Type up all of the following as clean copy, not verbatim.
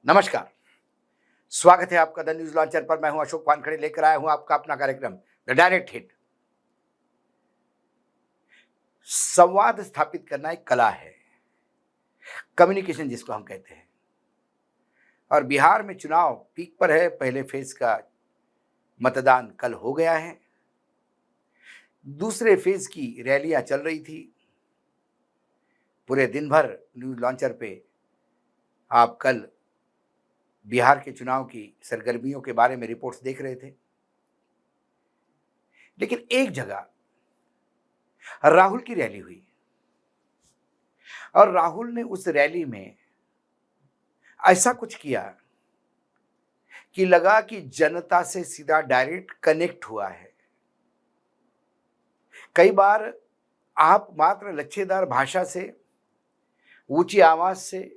नमस्कार। स्वागत है आपका द न्यूज लॉन्चर पर। मैं हूं अशोक वानखड़े, लेकर आया हूं आपका अपना कार्यक्रम द डायरेक्ट हिट। संवाद स्थापित करना एक कला है, कम्युनिकेशन जिसको हम कहते हैं। और बिहार में चुनाव पीक पर है। पहले फेज का मतदान कल हो गया है। दूसरे फेज की रैलियां चल रही थी। पूरे दिन भर न्यूज लॉन्चर पे आप कल बिहार के चुनाव की सरगर्मियों के बारे में रिपोर्ट्स देख रहे थे। लेकिन एक जगह राहुल की रैली हुई और राहुल ने उस रैली में ऐसा कुछ किया कि लगा कि जनता से सीधा डायरेक्ट कनेक्ट हुआ है। कई बार आप मात्र लच्छेदार भाषा से, ऊंची आवाज से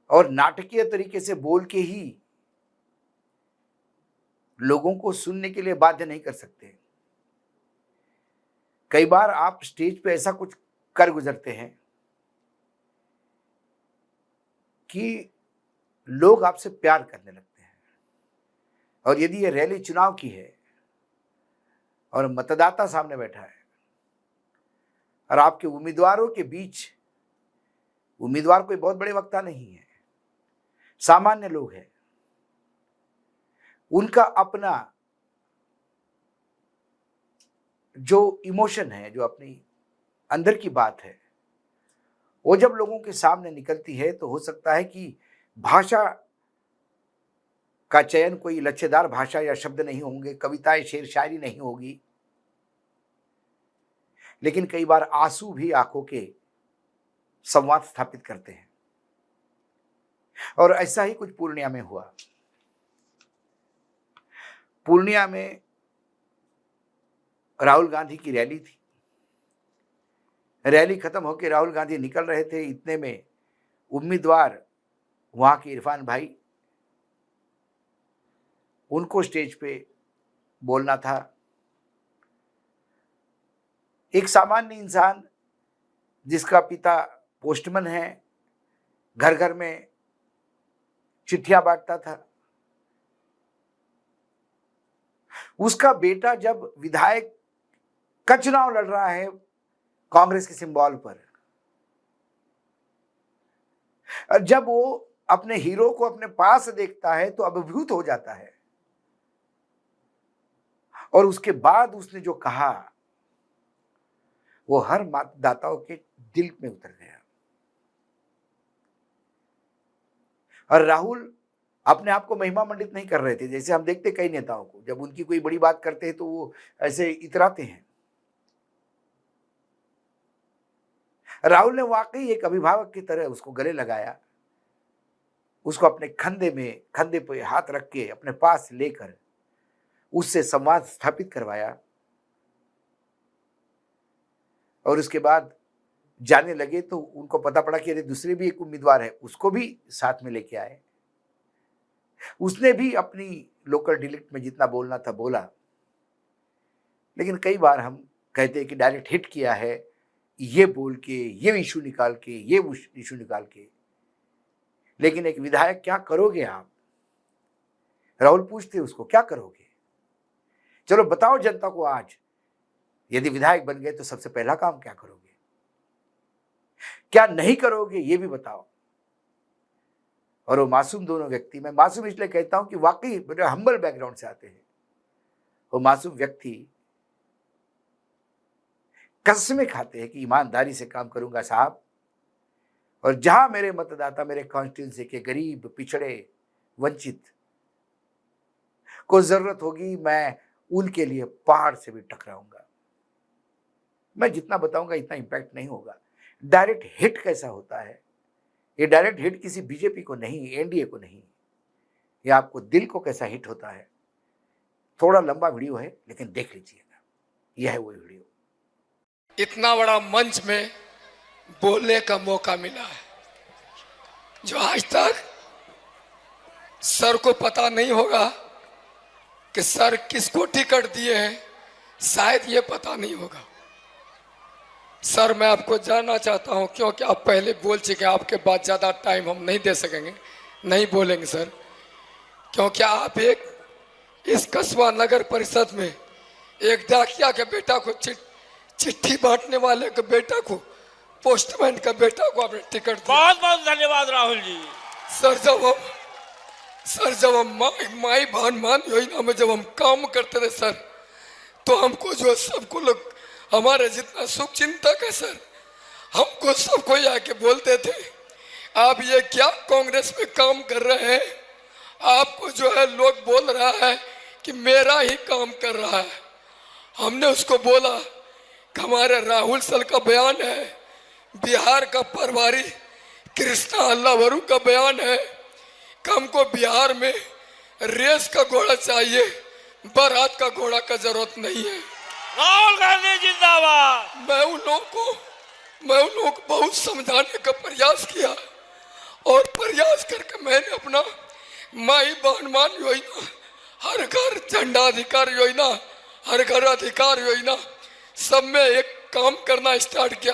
और नाटकीय तरीके से बोल के ही लोगों को सुनने के लिए बाध्य नहीं कर सकते। कई बार आप स्टेज पे ऐसा कुछ कर गुजरते हैं कि लोग आपसे प्यार करने लगते हैं। और यदि ये रैली चुनाव की है और मतदाता सामने बैठा है और आपके उम्मीदवारों के बीच, उम्मीदवार कोई बहुत बड़े वक्ता नहीं है, सामान्य लोग हैं, उनका अपना जो इमोशन है, जो अपनी अंदर की बात है, वो जब लोगों के सामने निकलती है तो हो सकता है कि भाषा का चयन कोई लच्छेदार भाषा या शब्द नहीं होंगे, कविताएं शेर शायरी नहीं होगी, लेकिन कई बार आंसू भी आंखों के संवाद स्थापित करते हैं। और ऐसा ही कुछ पूर्णिया में हुआ। पूर्णिया में राहुल गांधी की रैली थी। रैली खत्म होकर राहुल गांधी निकल रहे थे, इतने में उम्मीदवार वहां के इरफान भाई, उनको स्टेज पे बोलना था। एक सामान्य इंसान जिसका पिता पोस्टमैन है, घर घर में चिट्ठियां बांटता था, उसका बेटा जब विधायक का चुनाव लड़ रहा है कांग्रेस के सिंबल पर, और जब वो अपने हीरो को अपने पास देखता है तो अभिभूत हो जाता है। और उसके बाद उसने जो कहा वो हर मतदाताओं के दिल में उतर गया। और राहुल अपने आप को महिमा मंडित नहीं कर रहे थे, जैसे हम देखते कई नेताओं को, जब उनकी कोई बड़ी बात करते हैं तो वो ऐसे इतराते हैं। राहुल ने वाकई एक अभिभावक की तरह उसको गले लगाया, उसको अपने कंधे पे हाथ रख के अपने पास लेकर उससे संवाद स्थापित करवाया। और उसके बाद जाने लगे तो उनको पता पड़ा कि अरे दूसरे भी एक उम्मीदवार है, उसको भी साथ में लेके आए। उसने भी अपनी लोकल डिलेक्ट में जितना बोलना था बोला। लेकिन कई बार हम कहते हैं कि डायरेक्ट हिट किया है, ये बोल के, ये इशू निकाल के, ये इशू निकाल के। लेकिन एक विधायक क्या करोगे आप? राहुल पूछते उसको, क्या करोगे? चलो बताओ जनता को आज, यदि विधायक बन गए तो सबसे पहला काम क्या करोगे? क्या नहीं करोगे ये भी बताओ। और वो मासूम दोनों व्यक्ति, मैं मासूम इसलिए कहता हूं कि वाकई बड़े हम्बल बैकग्राउंड से आते हैं, वो मासूम व्यक्ति कसमें खाते हैं कि ईमानदारी से काम करूंगा साहब, और जहां मेरे मतदाता, मेरे कॉन्स्टिट्यूंसी के गरीब, पिछड़े, वंचित को जरूरत होगी, मैं उनके लिए पहाड़ से भी टकराऊंगा। मैं जितना बताऊंगा इतना इंपैक्ट नहीं होगा। डायरेक्ट हिट कैसा होता है, ये डायरेक्ट हिट किसी बीजेपी को नहीं, एनडीए को नहीं, ये आपको दिल को कैसा हिट होता है। थोड़ा लंबा वीडियो है लेकिन देख लीजिएगा, यह है वो वीडियो। इतना बड़ा मंच में बोलने का मौका मिला है जो आज तक सर को पता नहीं होगा कि सर किसको टिकट दिए हैं, शायद ये पता नहीं होगा। सर मैं आपको जानना चाहता हूं, क्योंकि आप पहले बोल चुके, आपके बाद ज़्यादा टाइम हम नहीं दे सकेंगे, नहीं बोलेंगे सर, क्योंकि आप एक इस कस्बा नगर परिषद में एक डाकिया के बेटा को चिट्ठी बांटने वाले के बेटा को, पोस्टमैन का बेटा को आपने टिकट दिया। बहुत बहुत धन्यवाद राहुल जी। सर जब हम माई भान योजना में जब हम काम करते थे सर, तो हमको जो सबको लोग, हमारे जितना शुभ चिंतक है सर, हमको सबको आके बोलते थे आप ये क्या कांग्रेस में काम कर रहे हैं, आपको जो है लोग बोल रहा है कि मेरा ही काम कर रहा है। हमने उसको बोला कि हमारे राहुल सर का बयान है, बिहार का प्रभारी कृष्णा अल्लावरू का बयान है कि हमको बिहार में रेस का घोड़ा चाहिए, बारात का घोड़ा का जरूरत नहीं है। राहुल गांधी जिंदाबाद। मैं उन लोगों को बहुत समझाने का प्रयास किया, और प्रयास करके मैंने अपना माई बहनमान योजना, हर घर झंडा अधिकार योजना, हर घर अधिकार योजना, सब में एक काम करना स्टार्ट किया,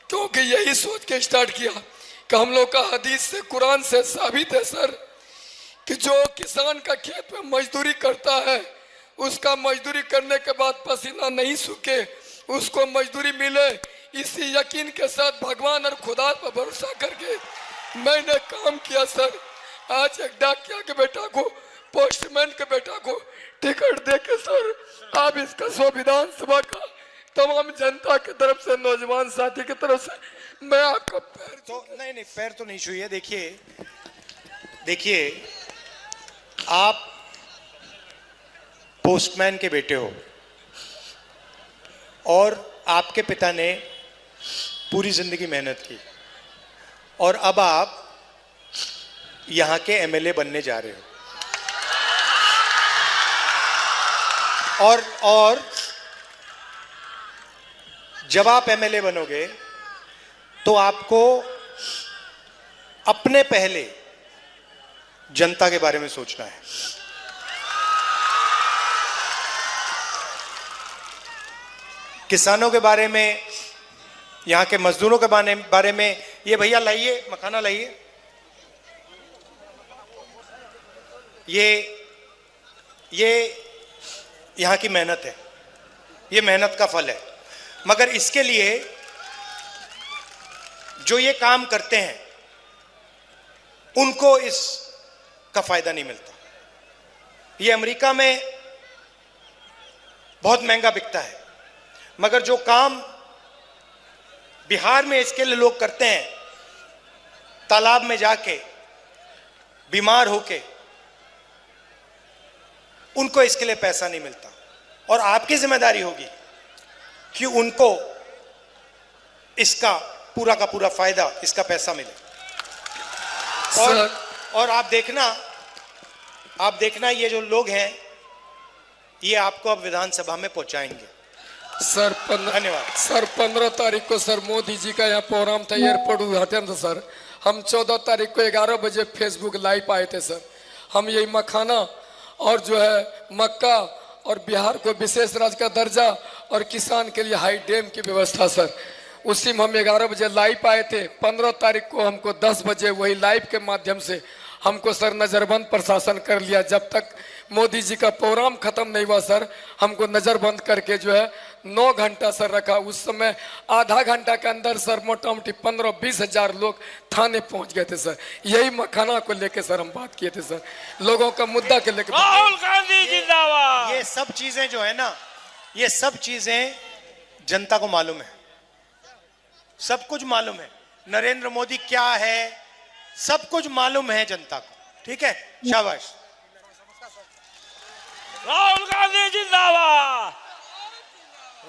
क्योंकि यही सोच के स्टार्ट किया कि हम लोग का हदीस से, कुरान से साबित है सर कि जो किसान का खेत में मजदूरी करता है, उसका मजदूरी करने के बाद पसीना नहीं सूखे, उसको मजदूरी मिले, इसी यकीन के साथ भगवान और खुदा पर भरोसा करके मैंने काम किया सर। आज एक डाकिया के बेटा को, पोस्टमैन के बेटा को टिकट दे के सर, आप इसका विधानसभा का तमाम जनता की तरफ से, नौजवान साथी की तरफ से मैं आपका पैर तो नहीं पैर तो नहीं छुइए। देखिए आप पोस्टमैन के बेटे हो, और आपके पिता ने पूरी जिंदगी मेहनत की, और अब आप यहां के एमएलए बनने जा रहे हो, और जब आप एमएलए बनोगे तो आपको अपने पहले जनता के बारे में सोचना है। किसानों के बारे में, यहाँ के मजदूरों के बारे में। ये भैया लाइए, मखाना लाइए। ये यहाँ की मेहनत है, ये मेहनत का फल है, मगर इसके लिए जो ये काम करते हैं उनको इसका फायदा नहीं मिलता। ये अमेरिका में बहुत महंगा बिकता है, मगर जो काम बिहार में इसके लिए लोग करते हैं, तालाब में जाके बीमार होके, उनको इसके लिए पैसा नहीं मिलता। और आपकी जिम्मेदारी होगी कि उनको इसका पूरा का पूरा फायदा, इसका पैसा मिले। और आप देखना ये जो लोग हैं, ये आपको अब विधानसभा में पहुंचाएंगे सर। धन्यवाद सर 15 तारीख को सर मोदी जी का यहाँ प्रोग्राम था, एयरपोर्ट उद्घाटन था सर। हम 14 तारीख को 11 बजे फेसबुक लाइव आए थे सर। हम यही मखाना और जो है मक्का और बिहार को विशेष राज्य का दर्जा और किसान के लिए हाई डैम की व्यवस्था सर, उसी में हम 11 बजे लाइव आए थे। 15 तारीख को हमको 10 बजे वही लाइव के माध्यम से हमको सर नज़रबंद प्रशासन कर लिया। जब तक मोदी जी का प्रोग्राम खत्म नहीं हुआ सर, हमको नज़रबंद करके जो है 9 घंटा सर रखा। उस समय आधा घंटा के अंदर सर मोटा मोटी 15-20 हजार लोग थाने पहुंच गए थे सर। यही मखाना को लेके सर हम बात किए थे सर, लोगों का मुद्दा के लेकर। राहुल गांधी जिंदाबाद। ये सब चीजें जो है ना, ये सब चीजें जनता को मालूम है, सब कुछ मालूम है। नरेंद्र मोदी क्या है, सब कुछ मालूम है जनता को। ठीक है, शाबाश। राहुल गांधी जिंदाबाद।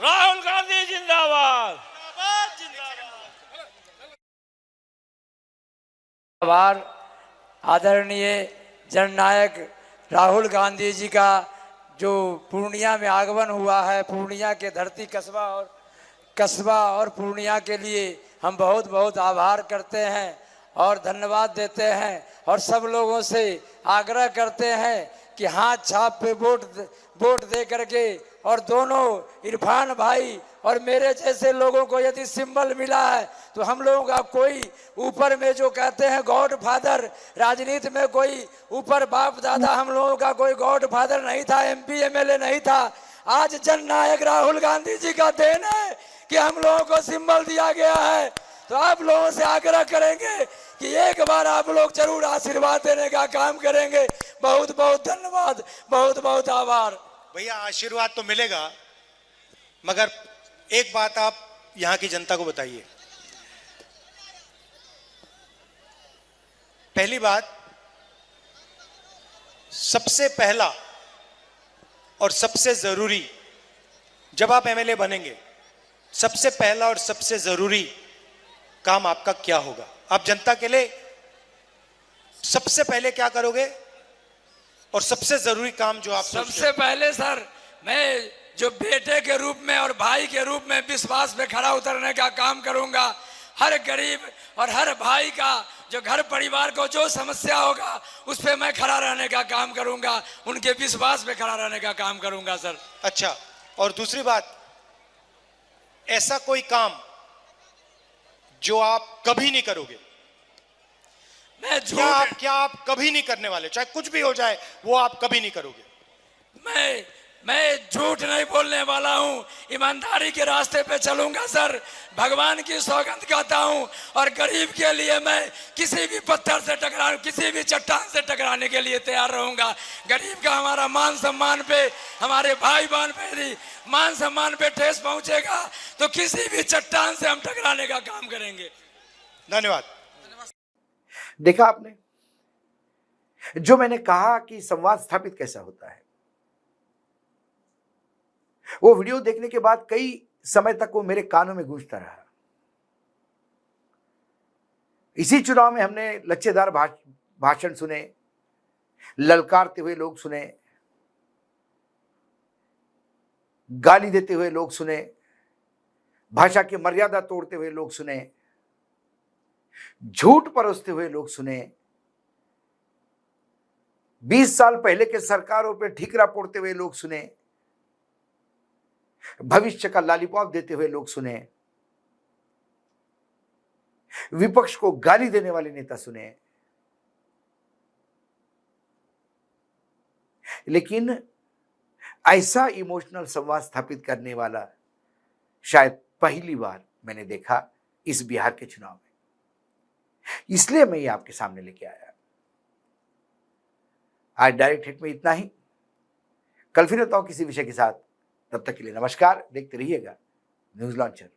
राहुल गांधी जिंदाबाद। आभार आदरणीय जननायक राहुल गांधी जी का जो पूर्णिया में आगमन हुआ है, पूर्णिया के धरती कस्बा और पूर्णिया के लिए हम बहुत बहुत आभार करते हैं और धन्यवाद देते हैं, और सब लोगों से आग्रह करते हैं कि हाथ छाप पे वोट दे करके और दोनों इरफान भाई और मेरे जैसे लोगों को यदि सिंबल मिला है तो हम लोगों का कोई ऊपर में जो कहते हैं गॉड फादर, राजनीति में कोई ऊपर बाप दादा, हम लोगों का कोई गॉड फादर नहीं था, MP MLA नहीं था। आज जननायक राहुल गांधी जी का देन है कि हम लोगों को सिंबल दिया गया है। तो आप लोगों से आग्रह करेंगे कि एक बार आप लोग जरूर आशीर्वाद देने का काम करेंगे। बहुत बहुत धन्यवाद, बहुत बहुत आभार। भैया आशीर्वाद तो मिलेगा, मगर एक बात आप यहां की जनता को बताइए। पहली बात, सबसे पहला और सबसे जरूरी, जब आप MLA बनेंगे, सबसे पहला और सबसे जरूरी काम आपका क्या होगा? आप जनता के लिए सबसे पहले क्या करोगे और सबसे जरूरी काम जो आप सबसे पहले सर, मैं जो बेटे के रूप में और भाई के रूप में विश्वास में खड़ा उतरने का काम करूंगा। हर गरीब और हर भाई का जो घर परिवार को जो समस्या होगा उस पे मैं खड़ा रहने का काम करूंगा, उनके विश्वास पे खड़ा रहने का काम करूंगा सर। अच्छा, और दूसरी बात, ऐसा कोई काम जो आप कभी नहीं करोगे? मैं क्या आप कभी नहीं करने वाले? चाहे कुछ भी हो जाए, वो आप कभी नहीं करोगे? मैं झूठ नहीं बोलने वाला हूं, ईमानदारी के रास्ते पे चलूंगा सर। भगवान की सौगंध कहता हूं, और गरीब के लिए मैं किसी भी पत्थर से टकरा, किसी भी चट्टान से टकराने के लिए तैयार रहूंगा। गरीब का हमारा मान सम्मान पे, हमारे भाई बहन पे यदि मान सम्मान पे ठेस पहुंचेगा तो किसी भी चट्टान से हम टकराने का काम करेंगे। धन्यवाद। देखा आपने, जो मैंने कहा कि संवाद स्थापित कैसा होता है, वो वीडियो देखने के बाद कई समय तक वो मेरे कानों में गूंजता रहा। इसी चुनाव में हमने लच्छेदार भाषण सुने, ललकारते हुए लोग सुने, गाली देते हुए लोग सुने, भाषा की मर्यादा तोड़ते हुए लोग सुने, झूठ परोसते हुए लोग सुने, 20 साल पहले के सरकारों पे ठीकरा पोड़ते हुए लोग सुने, भविष्य का लॉलीपॉप देते हुए लोग सुने, विपक्ष को गाली देने वाले नेता सुने। लेकिन ऐसा इमोशनल संवाद स्थापित करने वाला शायद पहली बार मैंने देखा इस बिहार के चुनाव में। इसलिए मैं ये आपके सामने लेके आया। आज डायरेक्ट हिट में इतना ही। कल फिर आता हूं किसी विषय के साथ। तब तक के लिए नमस्कार। देखते रहिएगा न्यूज लॉन्चर।